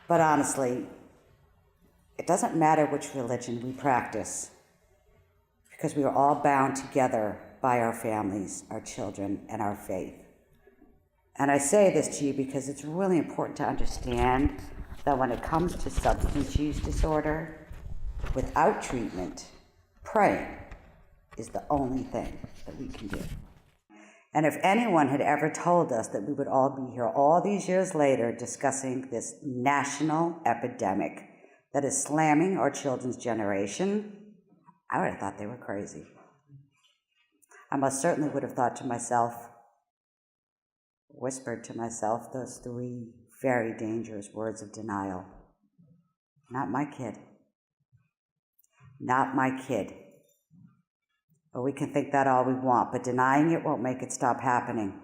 But honestly, it doesn't matter which religion we practice, because we are all bound together by our families, our children, and our faith. And I say this to you because it's really important to understand that when it comes to substance use disorder, without treatment, praying is the only thing that we can do. And if anyone had ever told us that we would all be here all these years later discussing this national epidemic that is slamming our children's generation, I would have thought they were crazy. I most certainly would have thought to myself, whispered to myself those three very dangerous words of denial. Not my kid. Not my kid. Well, we can think that all we want, but denying it won't make it stop happening.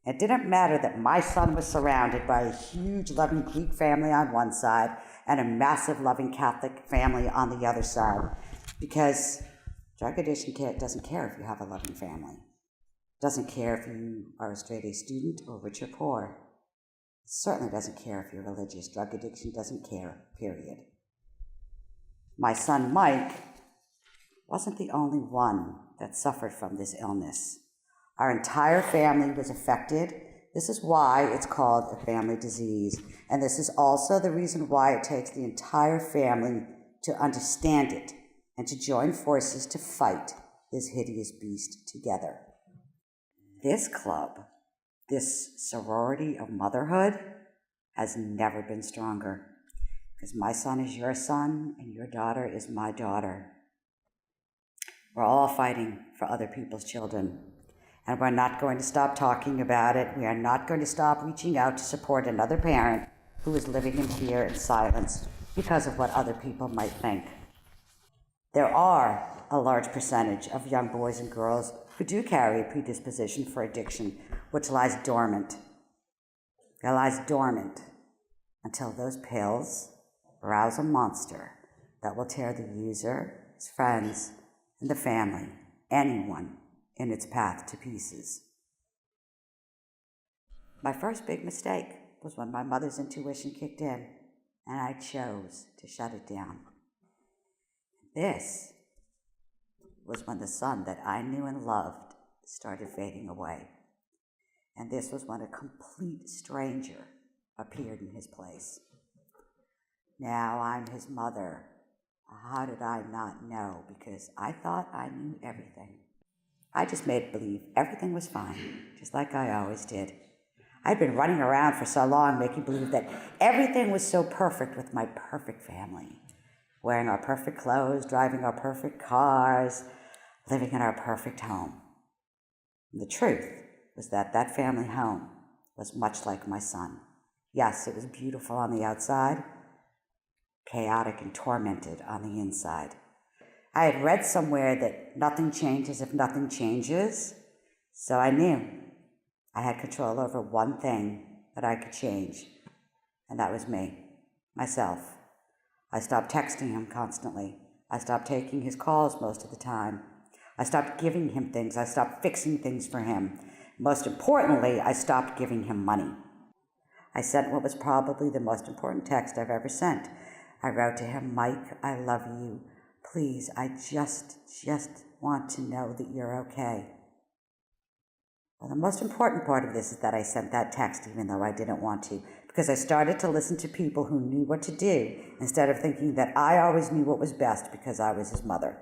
It didn't matter that my son was surrounded by a huge loving Greek family on one side and a massive loving Catholic family on the other side, because drug addiction doesn't care if you have a loving family. It doesn't care if you are a straight-A student or rich or poor. It certainly doesn't care if you're religious. Drug addiction doesn't care, period. My son Mike wasn't the only one that suffered from this illness. Our entire family was affected. This is why it's called a family disease. And this is also the reason why it takes the entire family to understand it and to join forces to fight this hideous beast together. This club, this sorority of motherhood, has never been stronger. Because my son is your son and your daughter is my daughter. We're all fighting for other people's children. And we're not going to stop talking about it. We are not going to stop reaching out to support another parent who is living in fear and silence because of what other people might think. There are a large percentage of young boys and girls who do carry a predisposition for addiction, which lies dormant. It lies dormant until those pills rouse a monster that will tear the user, his friends, and the family, anyone, in its path to pieces. My first big mistake was when my mother's intuition kicked in and I chose to shut it down. This was when the son that I knew and loved started fading away. And this was when a complete stranger appeared in his place. Now I'm his mother. How did I not know? Because I thought I knew everything. I just made believe everything was fine, just like I always did. I'd been running around for so long making believe that everything was so perfect with my perfect family, wearing our perfect clothes, driving our perfect cars, living in our perfect home. And the truth was that that family home was much like my son. Yes, it was beautiful on the outside, chaotic and tormented on the inside. I had read somewhere that nothing changes if nothing changes, so I knew I had control over one thing that I could change, and that was me, myself. I stopped texting him constantly. I stopped taking his calls most of the time. I stopped giving him things. I stopped fixing things for him. Most importantly, I stopped giving him money. I sent what was probably the most important text I've ever sent. I wrote to him, "Mike, I love you. Please, I just want to know that you're okay." Well, the most important part of this is that I sent that text even though I didn't want to, because I started to listen to people who knew what to do instead of thinking that I always knew what was best because I was his mother.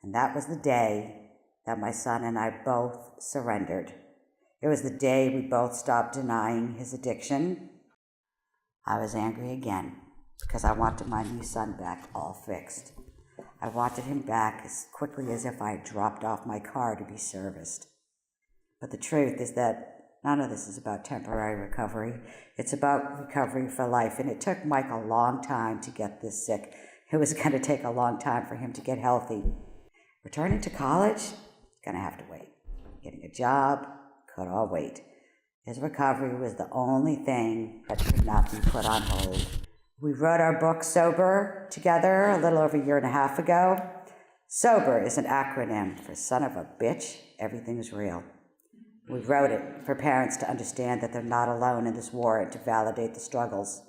And that was the day that my son and I both surrendered. It was the day we both stopped denying his addiction. I was angry again because I wanted my new son back all fixed. I wanted him back as quickly as if I had dropped off my car to be serviced. But the truth is that none of this is about temporary recovery. It's about recovery for life. And it took Mike a long time to get this sick. It was going to take a long time for him to get healthy. Returning to college, going to have to wait. Getting a job, could all wait. His recovery was the only thing that could not be put on hold. We wrote our book, S.O.B.E.R, together a little over a year and a half ago. S.O.B.E.R is an acronym for son of a bitch, everything's real. We wrote it for parents to understand that they're not alone in this war and to validate the struggles.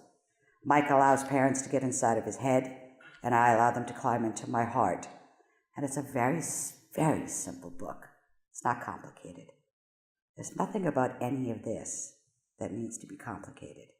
Mike allows parents to get inside of his head, and I allow them to climb into my heart. And it's a very, very simple book. It's not complicated. There's nothing about any of this that needs to be complicated.